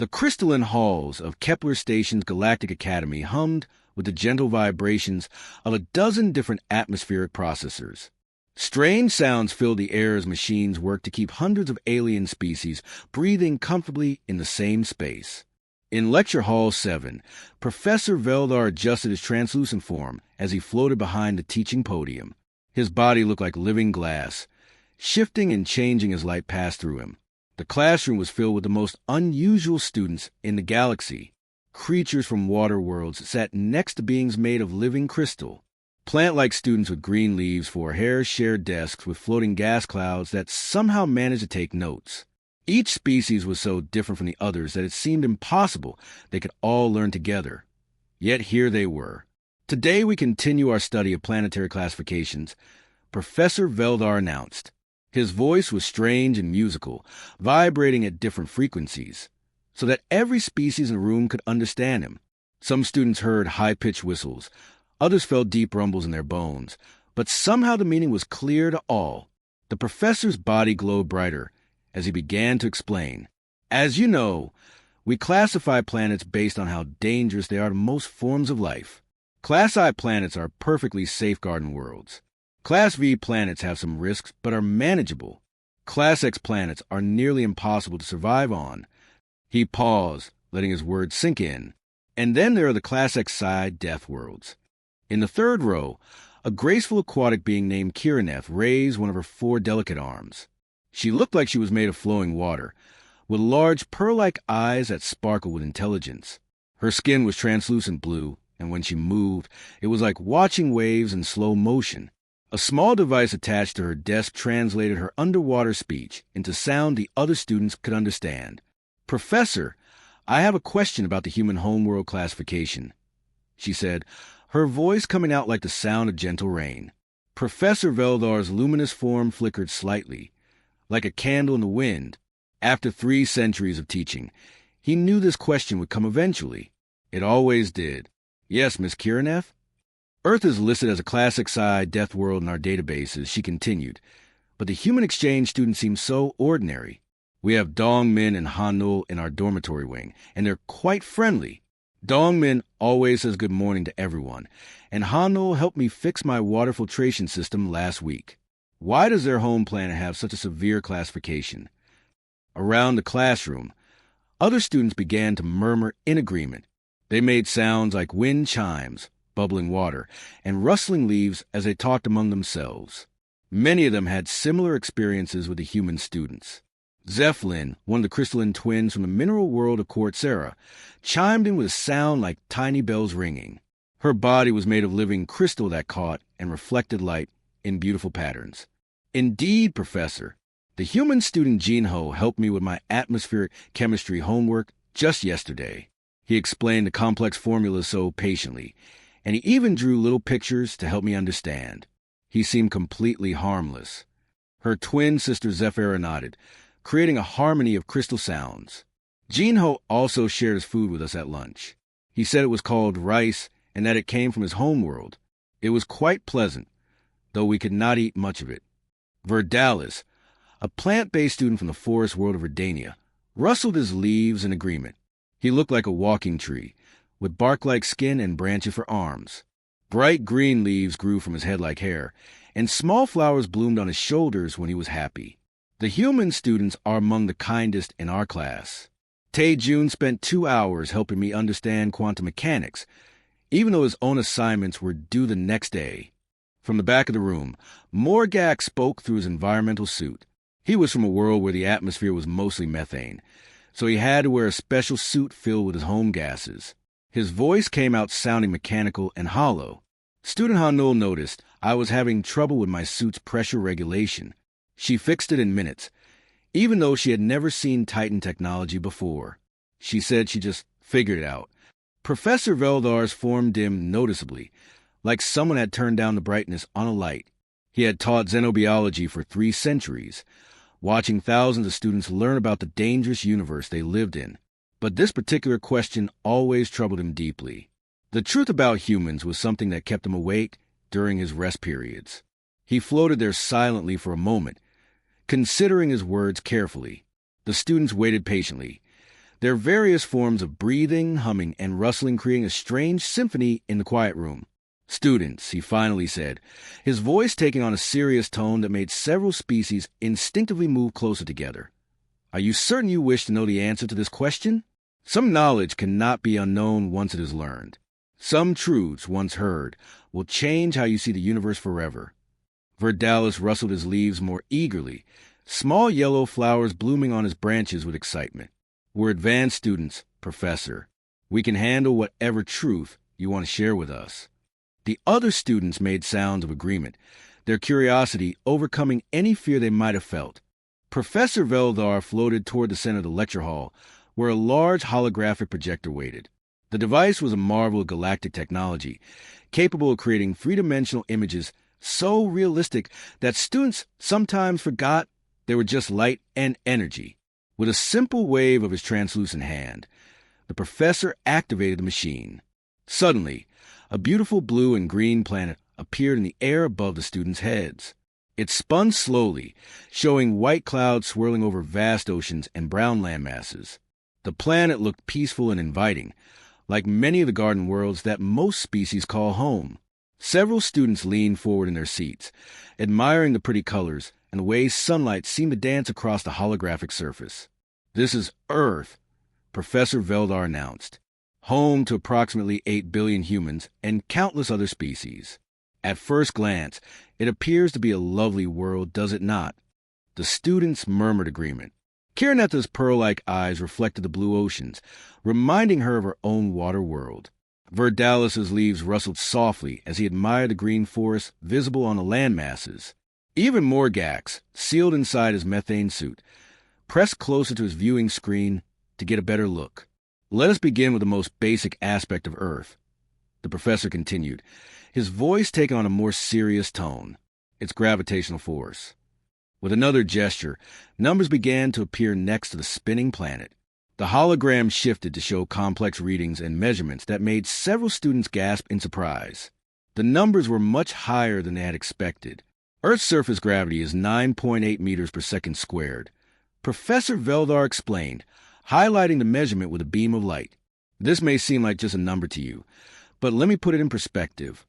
The crystalline halls of Kepler Station's Galactic Academy hummed with the gentle vibrations of a dozen different atmospheric processors. Strange sounds filled the air as machines worked to keep hundreds of alien species breathing comfortably in the same space. In Lecture Hall 7, Professor Veldar adjusted his translucent form as he floated behind the teaching podium. His body looked like living glass, shifting and changing as light passed through him. The classroom was filled with the most unusual students in the galaxy. Creatures from water worlds sat next to beings made of living crystal. Plant-like students with green leaves for hair shared desks with floating gas clouds that somehow managed to take notes. Each species was so different from the others that it seemed impossible they could all learn together. Yet here they were. Today we continue our study of planetary classifications, Professor Veldar announced. His voice was strange and musical, vibrating at different frequencies, so that every species in the room could understand him. Some students heard high-pitched whistles, others felt deep rumbles in their bones, but somehow the meaning was clear to all. The professor's body glowed brighter as he began to explain. As you know, we classify planets based on how dangerous they are to most forms of life. Class I planets are perfectly safeguarding worlds. Class V planets have some risks but are manageable. Class X planets are nearly impossible to survive on. He paused, letting his words sink in. And then there are the Class X side Deathworlds. In the third row, a graceful aquatic being named Kirineth raised one of her 4 delicate arms. She looked like she was made of flowing water, with large pearl-like eyes that sparkled with intelligence. Her skin was translucent blue, and when she moved, it was like watching waves in slow motion. A small device attached to her desk translated her underwater speech into sound the other students could understand. "Professor, I have a question about the human homeworld classification," she said, her voice coming out like the sound of gentle rain. Professor Veldar's luminous form flickered slightly, like a candle in the wind. After 3 centuries of teaching, he knew this question would come eventually. It always did. "Yes, Miss Kirineth?" "Earth is listed as a Class XI Deathworld in our databases," she continued, "but the human exchange students seem so ordinary. We have Dong Min and Han Nul in our dormitory wing, and they're quite friendly. Dong Min always says good morning to everyone, and Han Nul helped me fix my water filtration system last week. Why does their home planet have such a severe classification?" Around the classroom, other students began to murmur in agreement. They made sounds like wind chimes, bubbling water, and rustling leaves as they talked among themselves. Many of them had similar experiences with the human students. Zephlin, one of the crystalline twins from the mineral world of Quartzera, chimed in with a sound like tiny bells ringing. Her body was made of living crystal that caught and reflected light in beautiful patterns. "Indeed, Professor. The human student Jinho helped me with my atmospheric chemistry homework just yesterday." He explained the complex formulas so patiently, and he even drew little pictures to help me understand. He seemed completely harmless. Her twin sister Zephyra nodded, creating a harmony of crystal sounds. Jinho also shared his food with us at lunch. He said it was called rice and that it came from his homeworld. It was quite pleasant, though we could not eat much of it. Verdalis, a plant-based student from the forest world of Verdania, rustled his leaves in agreement. He looked like a walking tree, with bark-like skin and branches for arms. Bright green leaves grew from his head like hair, and small flowers bloomed on his shoulders when he was happy. The human students are among the kindest in our class. Tae-Jun spent 2 hours helping me understand quantum mechanics, even though his own assignments were due the next day. From the back of the room, Morgak spoke through his environmental suit. He was from a world where the atmosphere was mostly methane, so he had to wear a special suit filled with his home gases. His voice came out sounding mechanical and hollow. Student Hanul noticed I was having trouble with my suit's pressure regulation. She fixed it in minutes, even though she had never seen Titan technology before. She said she just figured it out. Professor Veldar's form dimmed noticeably, like someone had turned down the brightness on a light. He had taught xenobiology for 3 centuries, watching thousands of students learn about the dangerous universe they lived in. But this particular question always troubled him deeply. The truth about humans was something that kept him awake during his rest periods. He floated there silently for a moment, considering his words carefully. The students waited patiently, There are various forms of breathing, humming, and rustling, creating a strange symphony in the quiet room. "Students," he finally said, his voice taking on a serious tone that made several species instinctively move closer together. "Are you certain you wish to know the answer to this question? Some knowledge cannot be unknown once it is learned. Some truths, once heard, will change how you see the universe forever." Verdalis rustled his leaves more eagerly, small yellow flowers blooming on his branches with excitement. "We're advanced students, Professor. We can handle whatever truth you want to share with us." The other students made sounds of agreement, their curiosity overcoming any fear they might have felt. Professor Veldar floated toward the center of the lecture hall, where a large holographic projector waited. The device was a marvel of galactic technology, capable of creating three-dimensional images so realistic that students sometimes forgot they were just light and energy. With a simple wave of his translucent hand, the professor activated the machine. Suddenly, a beautiful blue and green planet appeared in the air above the students' heads. It spun slowly, showing white clouds swirling over vast oceans and brown landmasses. The planet looked peaceful and inviting, like many of the garden worlds that most species call home. Several students leaned forward in their seats, admiring the pretty colors and the way sunlight seemed to dance across the holographic surface. "This is Earth," Professor Veldar announced, "home to approximately 8 billion humans and countless other species. At first glance, it appears to be a lovely world, does it not?" The students murmured agreement. Kiranetha's pearl-like eyes reflected the blue oceans, reminding her of her own water world. Verdalis's leaves rustled softly as he admired the green forest visible on the land masses. Even Morgax, sealed inside his methane suit, pressed closer to his viewing screen to get a better look. "Let us begin with the most basic aspect of Earth," the professor continued, his voice taking on a more serious tone: its gravitational force. With another gesture, numbers began to appear next to the spinning planet. The hologram shifted to show complex readings and measurements that made several students gasp in surprise. The numbers were much higher than they had expected. Earth's surface gravity is 9.8 meters per second squared. Professor Veldar explained, highlighting the measurement with a beam of light. "This may seem like just a number to you, but let me put it in perspective."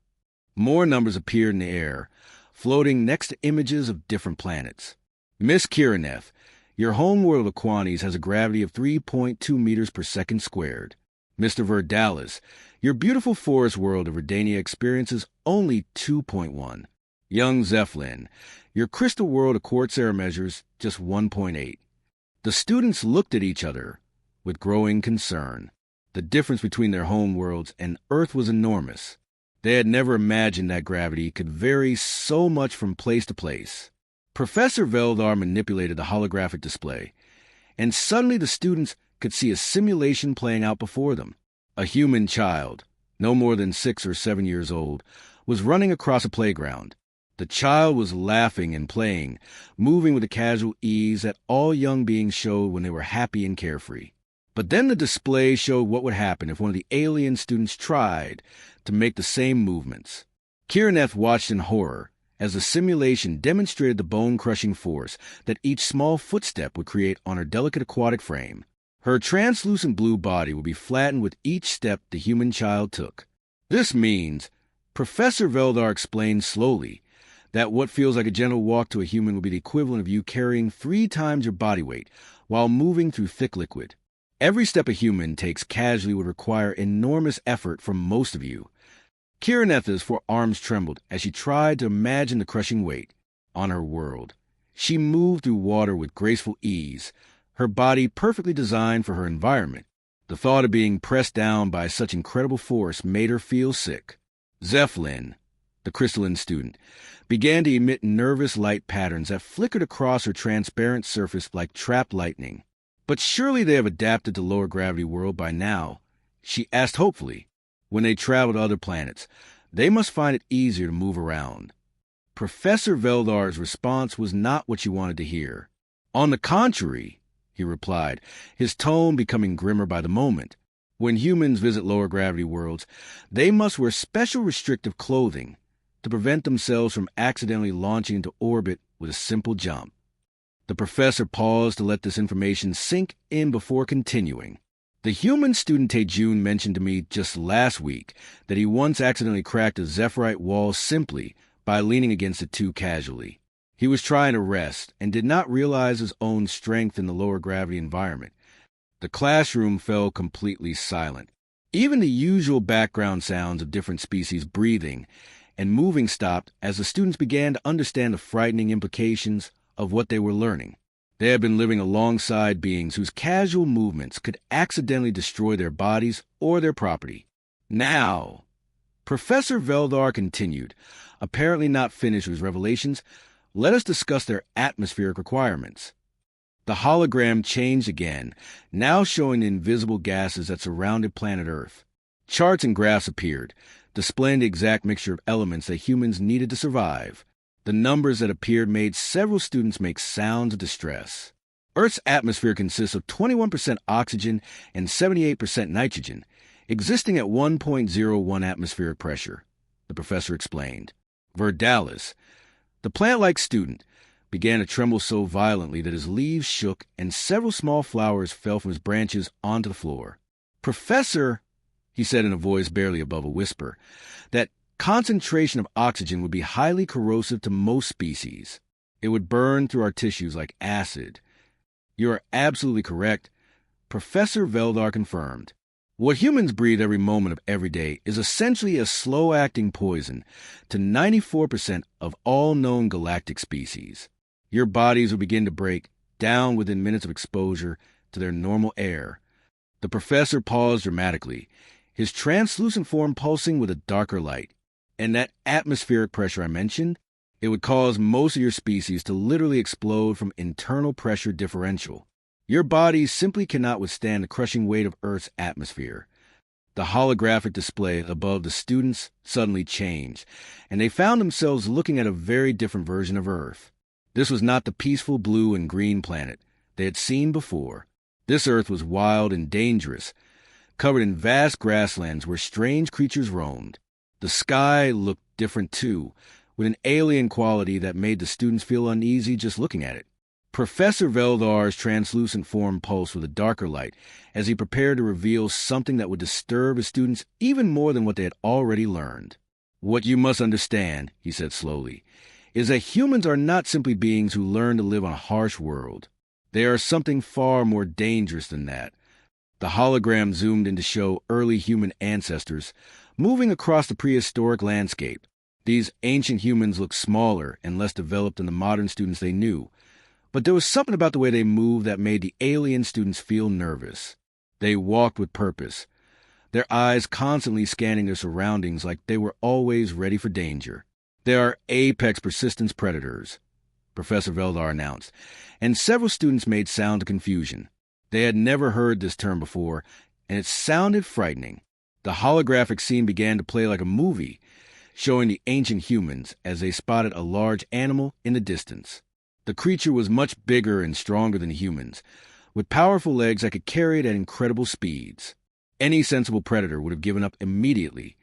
More numbers appeared in the air, floating next to images of different planets. "Miss Kiraneth, your homeworld of Quanies has a gravity of 3.2 meters per second squared. Mr. Verdalis, your beautiful forest world of Verdania experiences only 2.1. Young Zephlin, your crystal world of Quartzera measures just 1.8. The students looked at each other with growing concern. The difference between their home worlds and Earth was enormous. They had never imagined that gravity could vary so much from place to place. Professor Veldar manipulated the holographic display, and suddenly the students could see a simulation playing out before them. A human child, no more than 6 or 7 years old, was running across a playground. The child was laughing and playing, moving with the casual ease that all young beings showed when they were happy and carefree. But then the display showed what would happen if one of the alien students tried to make the same movements. Kiraneth watched in horror as the simulation demonstrated the bone-crushing force that each small footstep would create on her delicate aquatic frame. Her translucent blue body would be flattened with each step the human child took. "This means," Professor Veldar explained slowly, "that what feels like a gentle walk to a human would be the equivalent of you carrying 3 times your body weight while moving through thick liquid. Every step a human takes casually would require enormous effort from most of you." Kiranetha's forearms trembled as she tried to imagine the crushing weight on her world. She moved through water with graceful ease, her body perfectly designed for her environment. The thought of being pressed down by such incredible force made her feel sick. Zephlin, the crystalline student, began to emit nervous light patterns that flickered across her transparent surface like trapped lightning. "But surely they have adapted to lower gravity world by now," she asked hopefully. "When they travel to other planets, they must find it easier to move around." Professor Veldar's response was not what she wanted to hear. "On the contrary," he replied, his tone becoming grimmer by the moment. "When humans visit lower gravity worlds, they must wear special restrictive clothing to prevent themselves from accidentally launching into orbit with a simple jump." The professor paused to let this information sink in before continuing. The human student Taejun mentioned to me just last week that he once accidentally cracked a zephyrite wall simply by leaning against it too casually. He was trying to rest and did not realize his own strength in the lower gravity environment. The classroom fell completely silent. Even the usual background sounds of different species breathing and moving stopped as the students began to understand the frightening implications of what they were learning. They had been living alongside beings whose casual movements could accidentally destroy their bodies or their property. Now, Professor Veldar continued, apparently not finished with his revelations. Let us discuss their atmospheric requirements. The hologram changed again, now showing the invisible gases that surrounded planet Earth. Charts and graphs appeared, displaying the exact mixture of elements that humans needed to survive. The numbers that appeared made several students make sounds of distress. Earth's atmosphere consists of 21% oxygen and 78% nitrogen, existing at 1.01 atmospheric pressure, the professor explained. Verdalis, the plant-like student, began to tremble so violently that his leaves shook and several small flowers fell from his branches onto the floor. Professor, he said in a voice barely above a whisper, that concentration of oxygen would be highly corrosive to most species. It would burn through our tissues like acid. You are absolutely correct, Professor Veldar confirmed. What humans breathe every moment of every day is essentially a slow-acting poison to 94% of all known galactic species. Your bodies will begin to break down within minutes of exposure to their normal air. The professor paused dramatically, his translucent form pulsing with a darker light. And that atmospheric pressure I mentioned, it would cause most of your species to literally explode from internal pressure differential. Your bodies simply cannot withstand the crushing weight of Earth's atmosphere. The holographic display above the students suddenly changed, and they found themselves looking at a very different version of Earth. This was not the peaceful blue and green planet they had seen before. This Earth was wild and dangerous, covered in vast grasslands where strange creatures roamed. The sky looked different too, with an alien quality that made the students feel uneasy just looking at it. Professor Veldar's translucent form pulsed with a darker light as he prepared to reveal something that would disturb his students even more than what they had already learned. What you must understand, he said slowly, is that humans are not simply beings who learn to live on a harsh world. They are something far more dangerous than that. The hologram zoomed in to show early human ancestors moving across the prehistoric landscape. These ancient humans looked smaller and less developed than the modern students they knew, but there was something about the way they moved that made the alien students feel nervous. They walked with purpose, their eyes constantly scanning their surroundings like they were always ready for danger. They are apex persistence predators, Professor Veldar announced, and several students made sounds of confusion. They had never heard this term before, and it sounded frightening. The holographic scene began to play like a movie, showing the ancient humans as they spotted a large animal in the distance. The creature was much bigger and stronger than humans, with powerful legs that could carry it at incredible speeds. Any sensible predator would have given up immediately,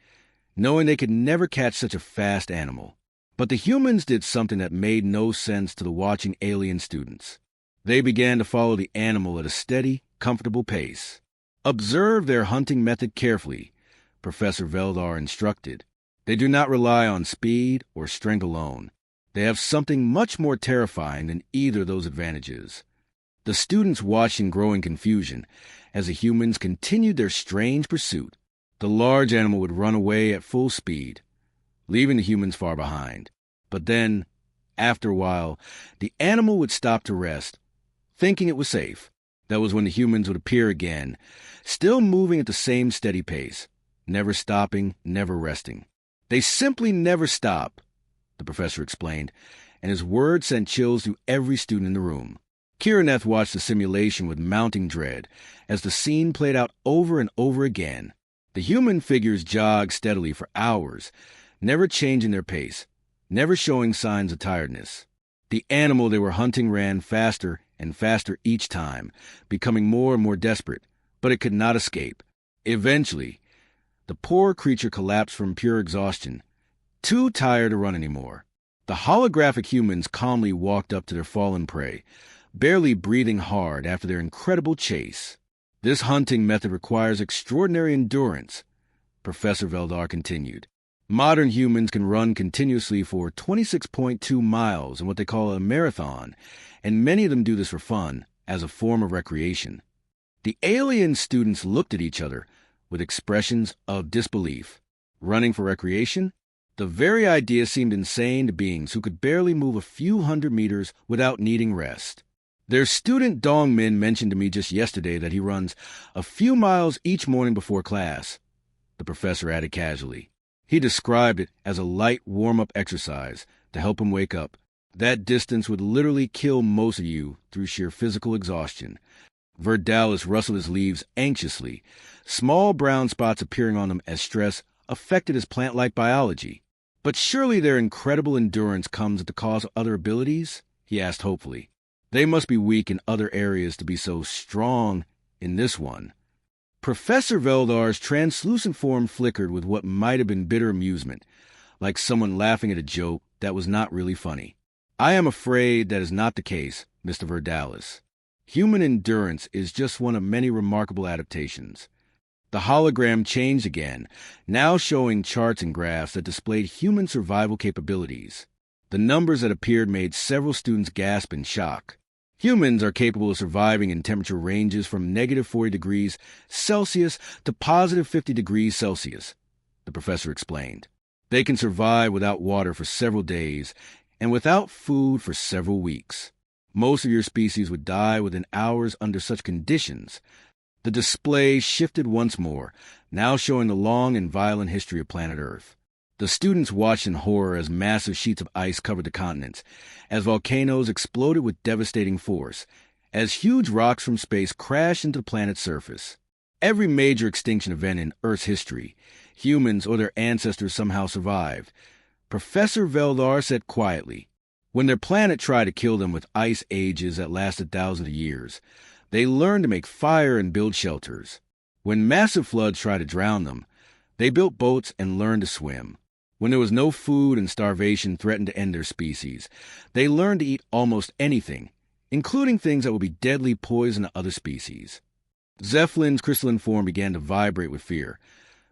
knowing they could never catch such a fast animal. But the humans did something that made no sense to the watching alien students. They began to follow the animal at a steady, comfortable pace. Observe their hunting method carefully, Professor Veldar instructed. They do not rely on speed or strength alone. They have something much more terrifying than either of those advantages. The students watched in growing confusion as the humans continued their strange pursuit. The large animal would run away at full speed, leaving the humans far behind. But then, after a while, the animal would stop to rest, thinking it was safe. That was when the humans would appear again, still moving at the same steady pace, never stopping, never resting. They simply never stop, the professor explained, and his words sent chills through every student in the room. Kiraneth watched the simulation with mounting dread as the scene played out over and over again. The human figures jogged steadily for hours, never changing their pace, never showing signs of tiredness. The animal they were hunting ran faster and faster each time, becoming more and more desperate, but it could not escape. Eventually, the poor creature collapsed from pure exhaustion, too tired to run anymore. The holographic humans calmly walked up to their fallen prey, barely breathing hard after their incredible chase. This hunting method requires extraordinary endurance, Professor Veldar continued. Modern humans can run continuously for 26.2 miles in what they call a marathon, and many of them do this for fun, as a form of recreation. The alien students looked at each other with expressions of disbelief. Running for recreation? The very idea seemed insane to beings who could barely move a few hundred meters without needing rest. Their student Dong Min mentioned to me just yesterday that he runs a few miles each morning before class, the professor added casually. He described it as a light warm-up exercise to help him wake up. That distance would literally kill most of you through sheer physical exhaustion. Verdalis rustled his leaves anxiously, small brown spots appearing on them as stress affected his plant-like biology. But surely their incredible endurance comes at the cost of other abilities? He asked hopefully. They must be weak in other areas to be so strong in this one. Professor Veldar's translucent form flickered with what might have been bitter amusement, like someone laughing at a joke that was not really funny. I am afraid that is not the case, Mr. Verdalis. Human endurance is just one of many remarkable adaptations. The hologram changed again, now showing charts and graphs that displayed human survival capabilities. The numbers that appeared made several students gasp in shock. Humans are capable of surviving in temperature ranges from negative 40 degrees Celsius to positive 50 degrees Celsius, the professor explained. They can survive without water for several days and without food for several weeks. Most of your species would die within hours under such conditions. The display shifted once more, now showing the long and violent history of planet Earth. The students watched in horror as massive sheets of ice covered the continents, as volcanoes exploded with devastating force, as huge rocks from space crashed into the planet's surface. Every major extinction event in Earth's history, humans or their ancestors somehow survived. Professor Veldar said quietly, when their planet tried to kill them with ice ages that lasted thousands of years, they learned to make fire and build shelters. When massive floods tried to drown them, they built boats and learned to swim. When there was no food and starvation threatened to end their species, they learned to eat almost anything, including things that would be deadly poison to other species. Zephelin's crystalline form began to vibrate with fear,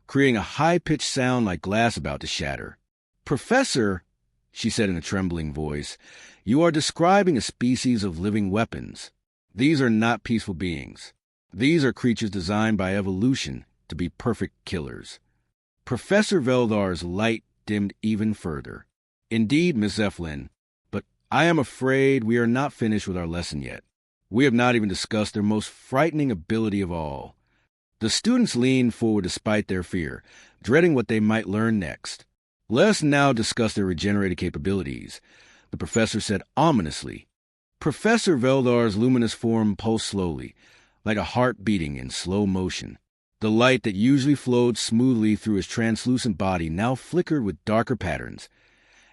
creating a high-pitched sound like glass about to shatter. Professor, she said in a trembling voice, you are describing a species of living weapons. These are not peaceful beings. These are creatures designed by evolution to be perfect killers. Professor Veldar's light dimmed even further. Indeed, Miss Zephelin, but I am afraid we are not finished with our lesson yet. We have not even discussed their most frightening ability of all. The students leaned forward despite their fear, dreading what they might learn next. Let us now discuss their regenerated capabilities, the professor said ominously. Professor Veldar's luminous form pulsed slowly, like a heart beating in slow motion. The light that usually flowed smoothly through his translucent body now flickered with darker patterns,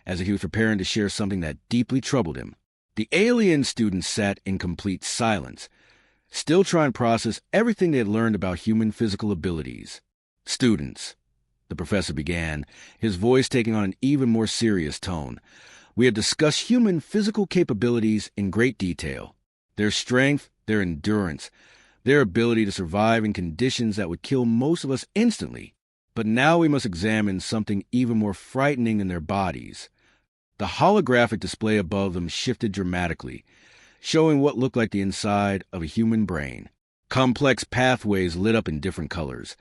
as if he was preparing to share something that deeply troubled him. The alien students sat in complete silence, still trying to process everything they had learned about human physical abilities. Students, the professor began, his voice taking on an even more serious tone. We have discussed human physical capabilities in great detail. Their strength, their endurance, their ability to survive in conditions that would kill most of us instantly. But now we must examine something even more frightening in their bodies. The holographic display above them shifted dramatically, showing what looked like the inside of a human brain. Complex pathways lit up in different colors,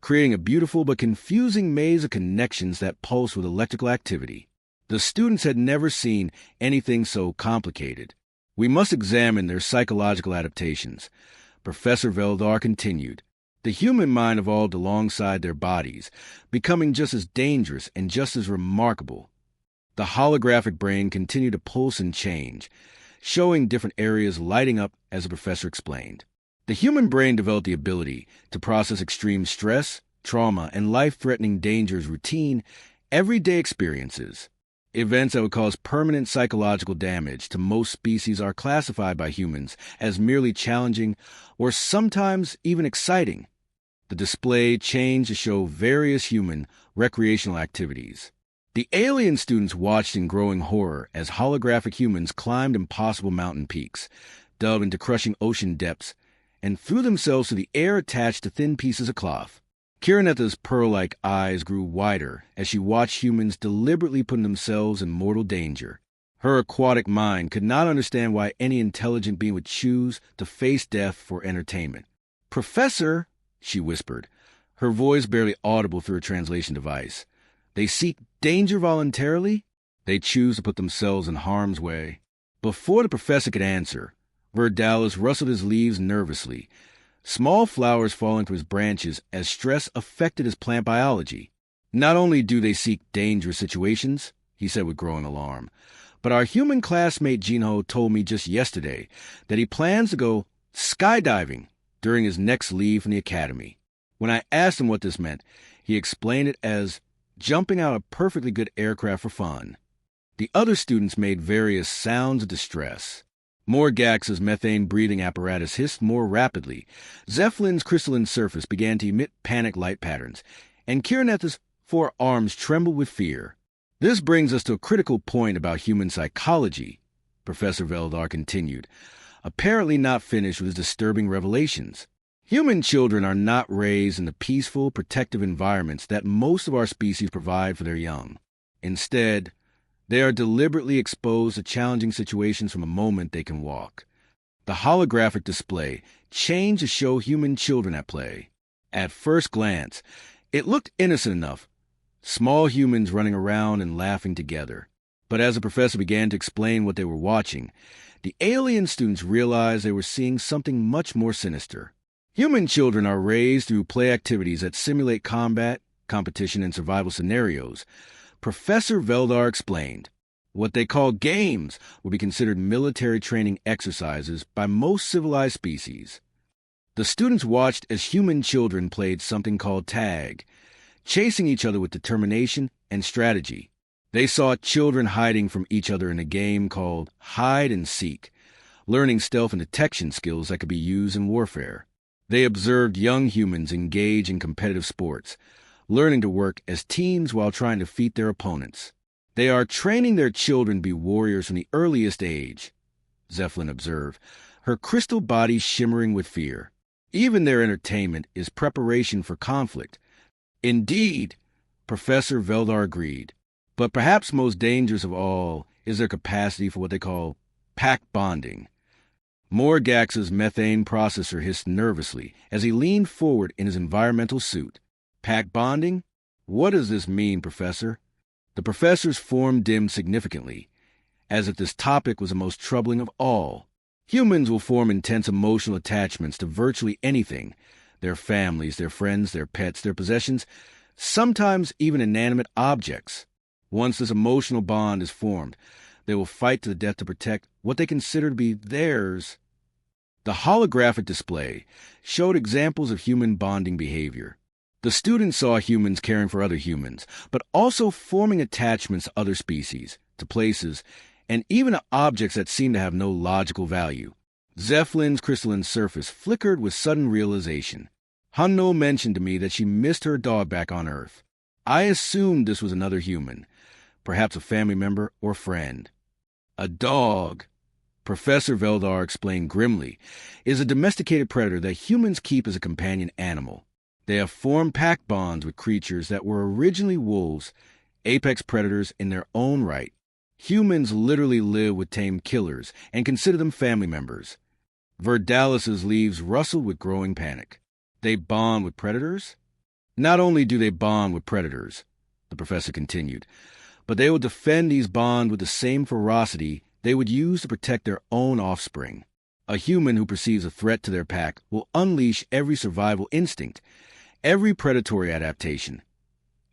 creating a beautiful but confusing maze of connections that pulsed with electrical activity. The students had never seen anything so complicated. We must examine their psychological adaptations, Professor Veldar continued. The human mind evolved alongside their bodies, becoming just as dangerous and just as remarkable. The holographic brain continued to pulse and change, showing different areas lighting up as the professor explained. The human brain developed the ability to process extreme stress, trauma, and life-threatening dangers routine, everyday experiences. Events that would cause permanent psychological damage to most species are classified by humans as merely challenging or sometimes even exciting. The display changed to show various human recreational activities. The alien students watched in growing horror as holographic humans climbed impossible mountain peaks, dove into crushing ocean depths, and threw themselves through the air attached to thin pieces of cloth. Kiranetha's pearl-like eyes grew wider as she watched humans deliberately putting themselves in mortal danger. Her aquatic mind could not understand why any intelligent being would choose to face death for entertainment. "Professor," she whispered, her voice barely audible through her translation device. "They seek danger voluntarily? They choose to put themselves in harm's way." Before the professor could answer, Verdalis rustled his leaves nervously, small flowers falling from his branches as stress affected his plant biology. "Not only do they seek dangerous situations," he said with growing alarm, "but our human classmate Jinho told me just yesterday that he plans to go skydiving during his next leave from the academy. When I asked him what this meant, he explained it as jumping out of a perfectly good aircraft for fun." The other students made various sounds of distress. Morgax's methane-breathing apparatus hissed more rapidly. Zephlin's crystalline surface began to emit panic light patterns, and Kiranetha's four arms trembled with fear. "This brings us to a critical point about human psychology," Professor Veldar continued, apparently not finished with his disturbing revelations. "Human children are not raised in the peaceful, protective environments that most of our species provide for their young. Instead, they are deliberately exposed to challenging situations from the moment they can walk. The holographic display changed to show human children at play. At first glance, it looked innocent enough, small humans running around and laughing together. But as the professor began to explain what they were watching, the alien students realized they were seeing something much more sinister. Human children are raised through play activities that simulate combat, competition, and survival scenarios. Professor Veldar explained. What they call games would be considered military training exercises by most civilized species. The students watched as human children played something called tag, chasing each other with determination and strategy. They saw children hiding from each other in a game called hide and seek, learning stealth and detection skills that could be used in warfare. They observed young humans engage in competitive sports, learning to work as teams while trying to defeat their opponents. "They are training their children to be warriors from the earliest age," Zeppelin observed, her crystal body shimmering with fear. "Even their entertainment is preparation for conflict." "Indeed," Professor Veldar agreed. "But perhaps most dangerous of all is their capacity for what they call pack bonding." Morgax's methane processor hissed nervously as he leaned forward in his environmental suit. "Pack bonding? What does this mean, Professor?" The professor's form dimmed significantly, as if this topic was the most troubling of all. Humans will form intense emotional attachments to virtually anything: their families, their friends, their pets, their possessions, sometimes even inanimate objects. Once this emotional bond is formed, they will fight to the death to protect what they consider to be theirs. The holographic display showed examples of human bonding behavior. The students saw humans caring for other humans, but also forming attachments to other species, to places, and even to objects that seemed to have no logical value. Zephelin's crystalline surface flickered with sudden realization. Hanno mentioned to me that she missed her dog back on Earth. I assumed this was another human, perhaps a family member or friend. "A dog," Professor Veldar explained grimly, "is a domesticated predator that humans keep as a companion animal. They have formed pack bonds with creatures that were originally wolves, apex predators in their own right. Humans literally live with tame killers and consider them family members." Verdalis's leaves rustled with growing panic. "They bond with predators?" "Not only do they bond with predators," the professor continued, "but they will defend these bonds with the same ferocity they would use to protect their own offspring. A human who perceives a threat to their pack will unleash every survival instinct, every predatory adaptation,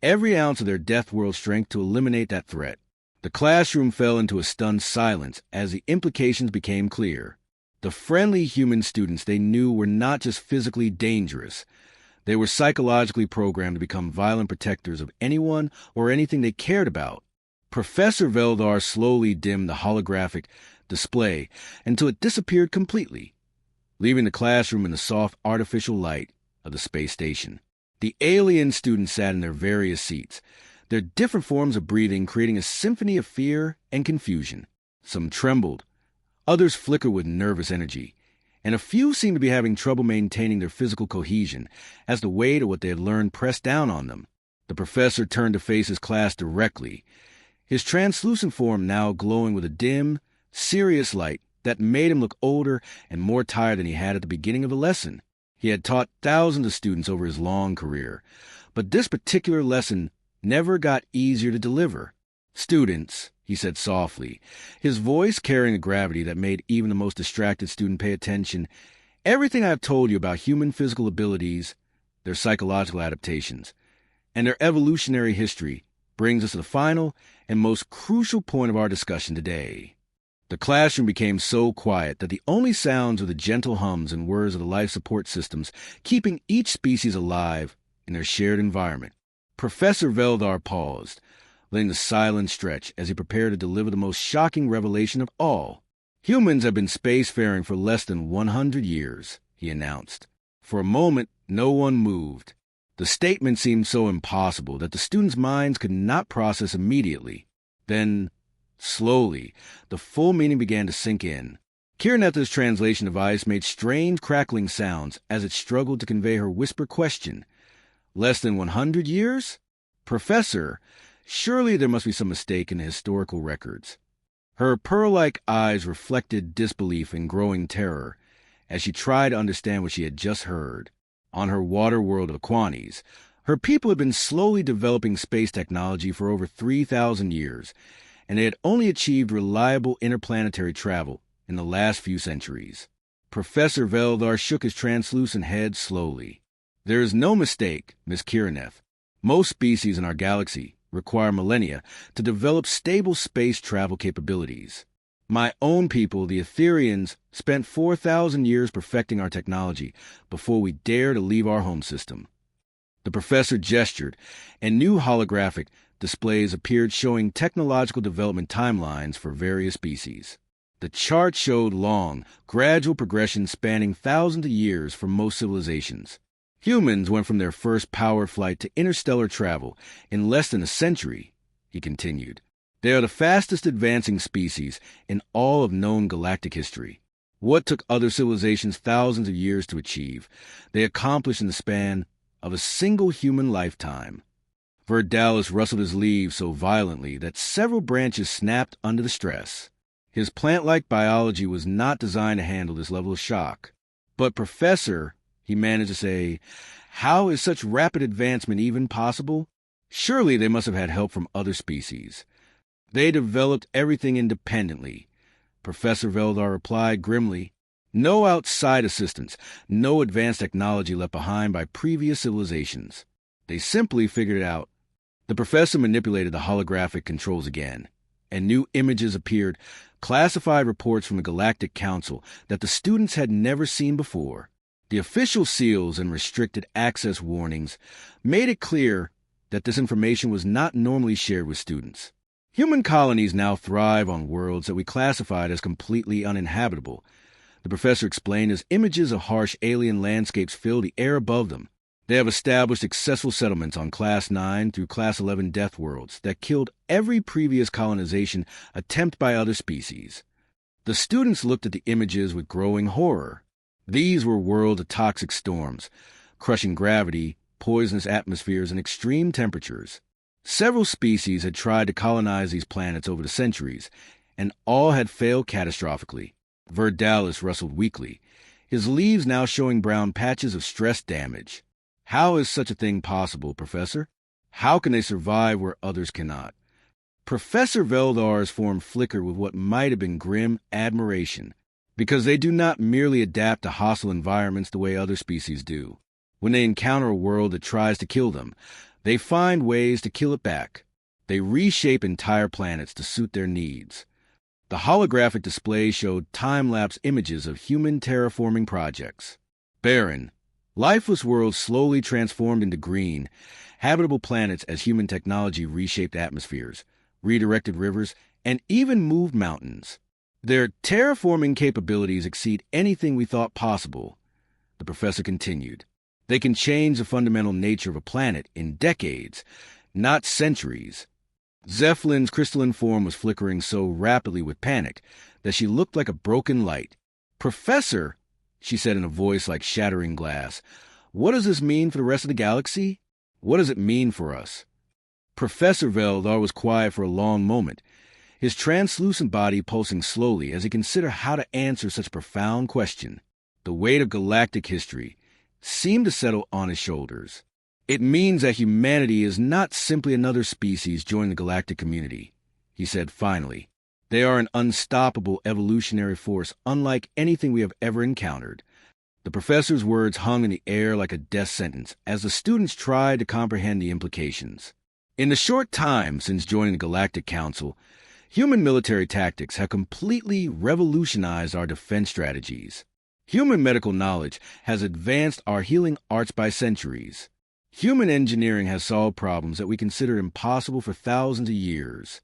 every ounce of their Deathworld strength to eliminate that threat." The classroom fell into a stunned silence as the implications became clear. The friendly human students they knew were not just physically dangerous. They were psychologically programmed to become violent protectors of anyone or anything they cared about. Professor Veldar slowly dimmed the holographic display until it disappeared completely, leaving the classroom in the soft artificial light of the space station. The alien students sat in their various seats, their different forms of breathing creating a symphony of fear and confusion. Some trembled, others flickered with nervous energy, and a few seemed to be having trouble maintaining their physical cohesion as the weight of what they had learned pressed down on them. The professor turned to face his class directly, his translucent form now glowing with a dim, serious light that made him look older and more tired than he had at the beginning of the lesson. He had taught thousands of students over his long career, but this particular lesson never got easier to deliver. "Students," he said softly, his voice carrying a gravity that made even the most distracted student pay attention, "everything I have told you about human physical abilities, their psychological adaptations, and their evolutionary history brings us to the final and most crucial point of our discussion today." The classroom became so quiet that the only sounds were the gentle hums and whirs of the life support systems keeping each species alive in their shared environment. Professor Veldar paused, letting the silence stretch as he prepared to deliver the most shocking revelation of all. "Humans have been spacefaring for less than 100 years, he announced. For a moment, no one moved. The statement seemed so impossible that the students' minds could not process immediately. Then, slowly, the full meaning began to sink in. Kiranetha's translation device made strange crackling sounds as it struggled to convey her whispered question. "Less than 100 years? Professor, surely there must be some mistake in the historical records." Her pearl-like eyes reflected disbelief and growing terror as she tried to understand what she had just heard. On her water world of Aquanis, her people had been slowly developing space technology for over 3,000 years, and they had only achieved reliable interplanetary travel in the last few centuries. Professor Veldar shook his translucent head slowly. "There is no mistake, Miss Kiraneth. Most species in our galaxy require millennia to develop stable space travel capabilities. My own people, the Etherians, spent 4,000 years perfecting our technology before we dare to leave our home system." The professor gestured, and new holographic displays appeared showing technological development timelines for various species. The chart showed long, gradual progression spanning thousands of years for most civilizations. Humans went from their first powered flight to interstellar travel in less than a century, he continued. They are the fastest advancing species in all of known galactic history. What took other civilizations thousands of years to achieve, they accomplished in the span of a single human lifetime. Verdalis rustled his leaves so violently that several branches snapped under the stress. His plant-like biology was not designed to handle this level of shock. "But, Professor," he managed to say, "how is such rapid advancement even possible? Surely they must have had help from other species." "They developed everything independently," Professor Veldar replied grimly. "No outside assistance, no advanced technology left behind by previous civilizations. They simply figured it out." The professor manipulated the holographic controls again, and new images appeared, classified reports from the Galactic Council that the students had never seen before. The official seals and restricted access warnings made it clear that this information was not normally shared with students. Human colonies now thrive on worlds that we classified as completely uninhabitable, the professor explained as images of harsh alien landscapes fill the air above them. They have established successful settlements on Class 9 through Class 11 Deathworlds that killed every previous colonization attempt by other species. The students looked at the images with growing horror. These were worlds of toxic storms, crushing gravity, poisonous atmospheres, and extreme temperatures. Several species had tried to colonize these planets over the centuries, and all had failed catastrophically. Verdalis rustled weakly, his leaves now showing brown patches of stress damage. "How is such a thing possible, Professor? How can they survive where others cannot?" Professor Veldar's form flickered with what might have been grim admiration. "Because they do not merely adapt to hostile environments the way other species do. When they encounter a world that tries to kill them, they find ways to kill it back. They reshape entire planets to suit their needs." The holographic display showed time-lapse images of human terraforming projects. Barren, lifeless worlds slowly transformed into green, habitable planets as human technology reshaped atmospheres, redirected rivers, and even moved mountains. "Their terraforming capabilities exceed anything we thought possible," the professor continued. "They can change the fundamental nature of a planet in decades, not centuries." Zephlin's crystalline form was flickering so rapidly with panic that she looked like a broken light. "Professor, she said in a voice like shattering glass. "What does this mean for the rest of the galaxy? What does it mean for us?" Professor Veldar was quiet for a long moment, his translucent body pulsing slowly as he considered how to answer such a profound question. The weight of galactic history seemed to settle on his shoulders. "It means that humanity is not simply another species joining the galactic community," he said finally. "They are an unstoppable evolutionary force unlike anything we have ever encountered." The professor's words hung in the air like a death sentence as the students tried to comprehend the implications. In the short time since joining the Galactic Council, human military tactics have completely revolutionized our defense strategies. Human medical knowledge has advanced our healing arts by centuries. Human engineering has solved problems that we consider impossible for thousands of years.